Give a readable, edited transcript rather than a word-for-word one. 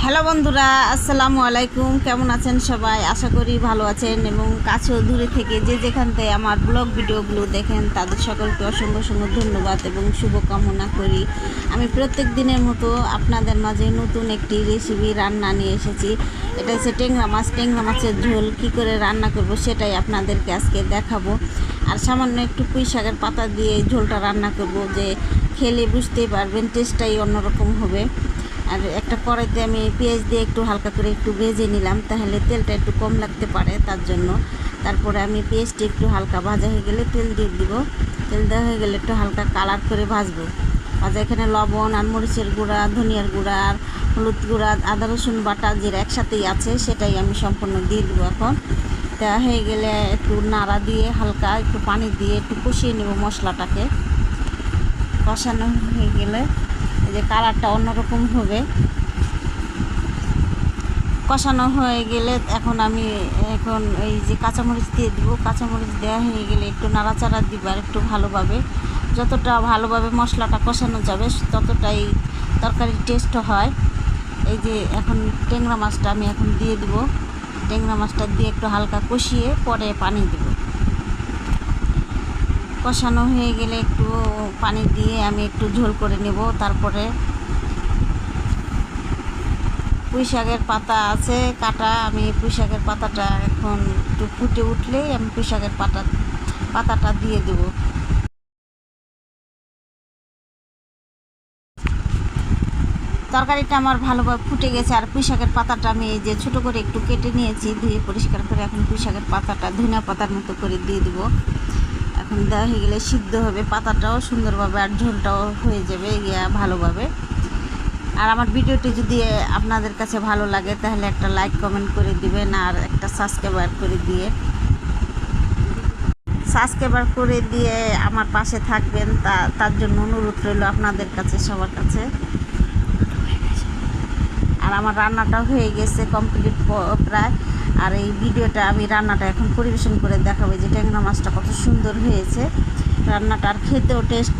Hello বন্ধুরা, আসসালামু আলাইকুম। কেমন আছেন সবাই? আশা করি ভালো আছেন এবং কাছে ও দূরে থেকে যে যেখান থেকে আমার ব্লগ ভিডিওগুলো দেখেন তাদের সকলকে অসংখ্য অসংখ্য ধন্যবাদ এবং শুভকামনা করি। আমি প্রত্যেক দিনের মতো আপনাদের মাঝে নতুন একটি রেসিপি রান্না নিয়ে এসেছি। এটা হচ্ছে ট্যাংরা মাছের ঝোল কী করে রান্না করব সেটাই আপনাদেরকে আজকে দেখাবো। আর সামান্য একটু পুঁই শাকের পাতা দিয়ে ঝোলটা রান্না করব, যে খেলে বুঝতেই পারবেন টেস্টটাই অন্যরকম হবে। আর একটা কড়াইতে আমি পেঁয়াজ দিয়ে একটু হালকা করে একটু ভেজে নিলাম, তাহলে তেলটা একটু কম লাগতে পারে তার জন্য। তারপরে আমি পেঁয়াজটি একটু হালকা ভাজা হয়ে গেলে তেল দিয়ে দিব। তেল দেওয়া হয়ে গেলে একটু হালকা কালার করে ভাজবো। এখানে লবণ আর মরিচের গুঁড়া, ধনিয়ার গুঁড়া আর হলুদ গুঁড়া, আদা রসুন বাটা যেটা একসাথেই আছে সেটাই আমি সম্পূর্ণ দিয়ে দেবো। এখন দেওয়া হয়ে গেলে একটু নাড়া দিয়ে হালকা একটু পানি দিয়ে একটু কষিয়ে নেব মশলাটাকে। কষানো হয়ে গেলে এই যে কালারটা অন্যরকম হবে। কষানো হয়ে গেলে এখন এই যে কাঁচামরিচ দিয়ে দিব। কাঁচামরিচ দেওয়া হয়ে গেলে একটু নাড়াচাড়া দিব আর একটু ভালোভাবে, যতটা ভালোভাবে মশলাটা কষানো যাবে ততটাই তরকারির টেস্ট হয়। এই যে এখন ট্যাংরা মাছটা আমি এখন দিয়ে দিব। ট্যাংরা মাছটা দিয়ে একটু হালকা কষিয়ে পরে পানি দেব। কষানো হয়ে গেলে একটু পানি দিয়ে আমি একটু ঝোল করে নেব। তারপরে পুঁই শাকের পাতা আছে কাটা, আমি পুঁই শাকের পাতাটা এখন একটু ফুটে উঠলেই আমি পুঁই শাকের পাতাটা দিয়ে দেব। তরকারিটা আমার ভালোভাবে ফুটে গেছে। আর পুঁই শাকের পাতাটা আমি এই যে ছোটো করে একটু কেটে নিয়েছি, ধুয়ে পরিষ্কার করে এখন পুঁই শাকের পাতাটা ধনিয়া পাতার মতো করে দিয়ে দেবো। এখন দেওয়া হয়ে গেলে সিদ্ধ হবে, পাতাটাও সুন্দরভাবে আর ঝোলটাও হয়ে যাবে ভালোভাবে। আর আমার ভিডিওটি যদি আপনাদের কাছে ভালো লাগে তাহলে একটা লাইক কমেন্ট করে দিবেন আর একটা সাবস্ক্রাইবার করে দিয়ে আমার পাশে থাকবেন, তার জন্য অনুরোধ রইল আপনাদের কাছে, সবার কাছে। আর আমার রান্নাটা হয়ে গেছে কমপ্লিট প্রায়। আর এই ভিডিওটা আমি রান্নাটা এখন পরিবেশন করে দেখাবো যে ট্যাংরা মাছটা কত সুন্দর হয়েছে। রান্নাটা আর খেতেও টেস্ট